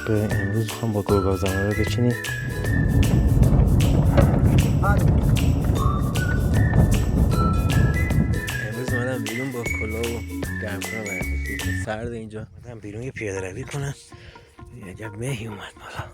امروز میخوام با گرگ‌آذما رو بچینیم. امروز اومدم بیرون با کلاه و گرم‌کنه ورزشی چون سرد اینجا. اومدم بیرون یه پیاده روی کنم. عجب مهی اومد بالا.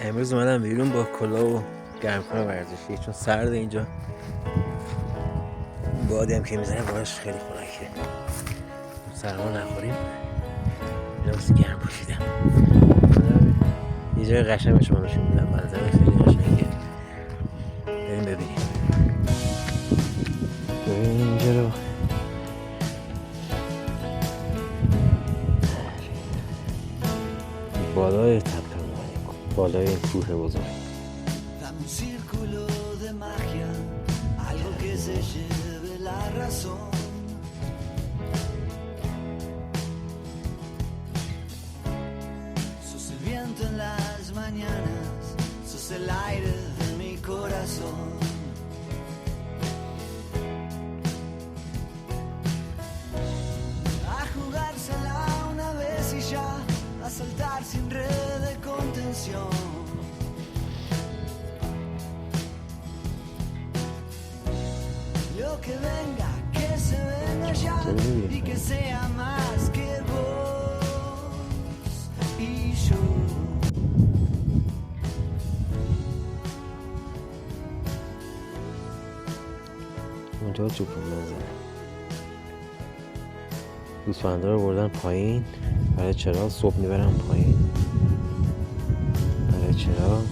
امروز اومدم بیرون با کلاه و گرم‌کنه ورزشی چون سرد اینجا. بادی هم که میزنه باعث خیلی خنکه. سرما نخوریم. لباس گرم پوشیدم. یه جای قشنگ به شما نشون میدم. منظره خیلی قشنگه. بریم ببینیم. ببین اینجا رو. بالای تپه بالای این کوه بزرگ. A saltar sin red de contención. Lo que venga, que se venga ya y que sea más que vos y yo. اونجا چوب میزنه. گوسفندا رو بردن پایین برای چرا صبح میبرن پایین برای چرا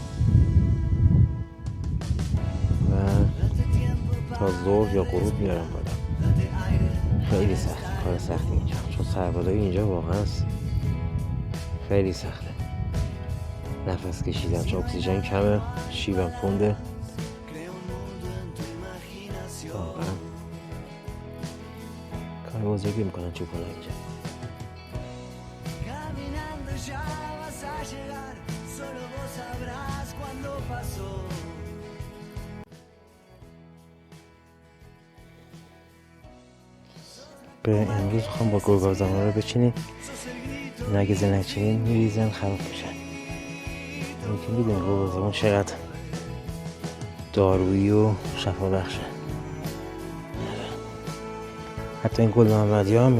و تا ظهر یا غروب میارن بالا. خیلی سخت، کار سختی اینجا چون سربالایی اینجا واقعا خیلی سخته. نفس کشیدن چون اکسیژن کمه، شیبم تنده. واقعا کار بزرگی میکنن چوپالا اینجا. به امروز میخوام با گرگ‌آذما رو بچینیم. نگه نچینیم میریزن خراب میشن. این که میدونی گرگ‌آذما چقدر دارویی و شفا بخشه. حتی این گل محمدی ها هم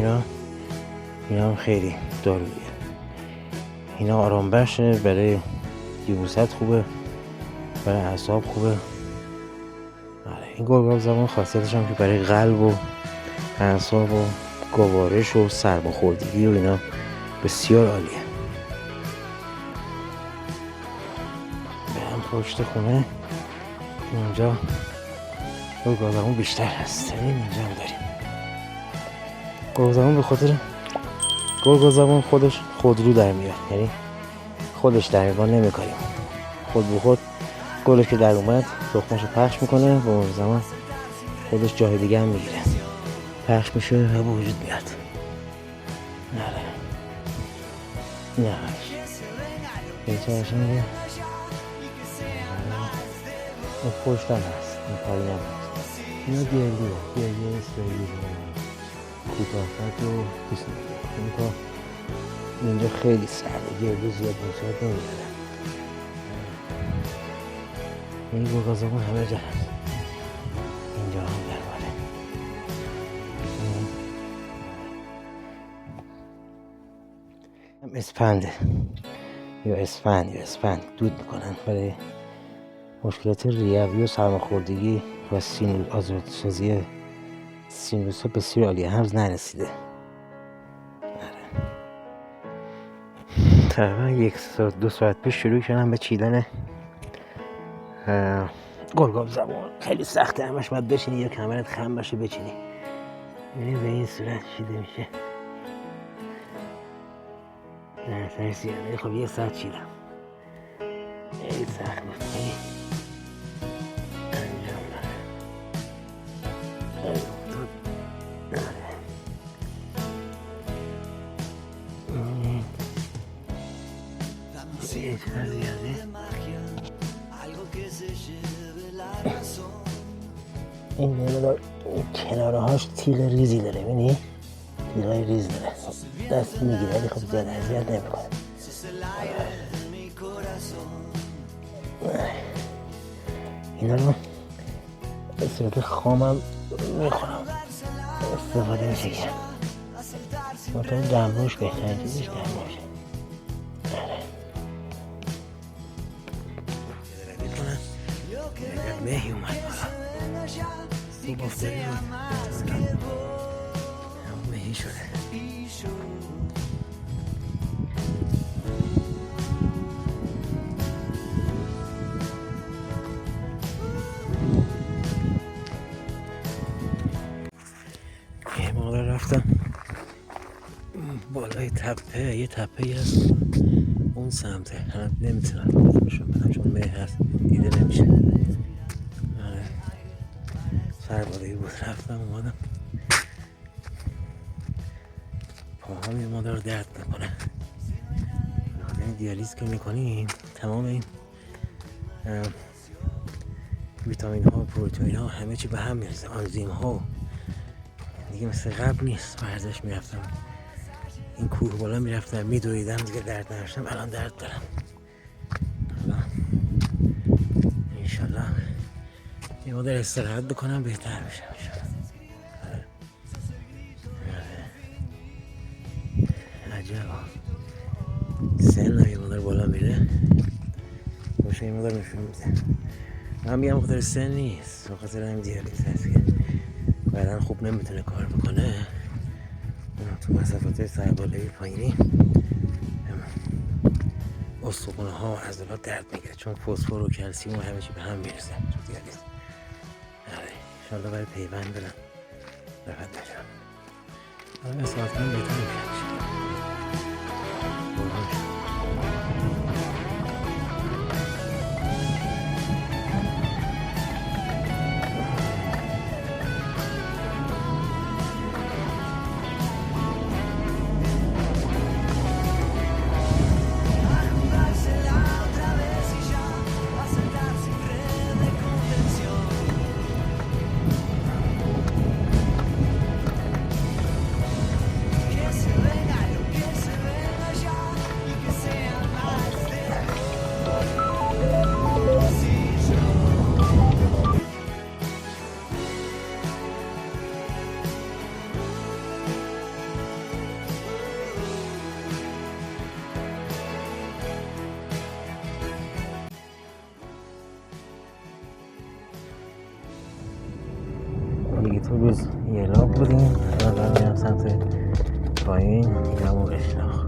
اینا هم خیلی داروییه. اینا آرام بخشه، برای یبوست خوبه، برای اعصاب خوبه. این گرگ‌آذما خاصیتش هم که برای قلب و اعصاب و گوارش و سرماخوردگی و اینا بسیار عالیه. برم پشت خونه. اونجا گرگ‌آذما بیشتر هست. اینجا هم داریم. گرگ‌آذما به خاطر گرگ‌آذما خودش خودرو در میاد، یعنی خودش دقیقا نمیکنیم، خود به خود گلش که در اومد تخماشو پخش میکنه و اون زمان خودش جای دیگه هم میگیره، پخش میشه و به وجود میاد. نه بیچه هاشون این پشتم هست، این پایین هم هست. اینا گردیه اسرائیلی کوتاه‌قد و پیس میگه. این تا اینجا خیلی سرده، گردی زیاد مصاد نمیداره. این گرگازمون همه جا هست، اینجا هم در باله. هم اسپنده یا اسفند دود میکنن برای مشکلات ریوی و سرماخوردگی و آزادسازی سینوس ها بسیار عالیه. هنوز نرسیده. تقریبا 1-2 ساعت پیش شروع کردم به چیدن گلگاب زبون. خیلی سخته، همش باید بچینی یا کمرت خم باشه بچینی. یعنی به این صورت چیده میشه. نه سرسیانه. خب 1 ساعت چیدم. خیلی سخت بود، خیلی انجام داره. این نمیدار کناره هاش تیغ ریزی داره، بینی؟ تیغای ریز داره، دست میگیره ولی خب زیاد اذیت نمیکنه. اینا رو به صورت خامم میخورم، استفاده میشه کرد. مطمئن دمنوش بهترین چیزش دمنوشه. مهی اومد بالا، خوب افتادی بود، همون مهی شده. یه موقع رفتم بالای تپه، یه تپه هست اون سمته، هم نمیتونم نشون بدم چون مه هست دیده نمیشه. سربالایی بود، رفتم اومدم پاهم یه مادر درد میکنه. این دیالیز که میکنیم تمام این ویتامین ها و پروتئین ها همه چی به هم میرسه، آنزیم ها دیگه مثل قبل نیست. ورزش میرفتم این کوه بالا میرفتم میدویدم دیگه درد نداشتم، الان درد دارم. الان انشالله یه مادر استراحت بکنم بهتر بشم عجبا. سن یه مادر بالا میره باشه، یه مادر نشون میده. من میگم خاطر سن نیست، خاطر هم دیالیز هست که بدن خوب نمیتونه کار بکنه. تو مسافت سربالایی پایینی استخوان‌ها ها عضلات درد میگیره چون فسفر و کلسیم و همه چی به هم میرسه تو دیالیز. انشالله برای پیوند برم راحت بشم. الان اصلاحات کنم بهتر میشه. دیگه تو روز یه لاب بودیم، الان میرم سمت پایین همون اشلاخ.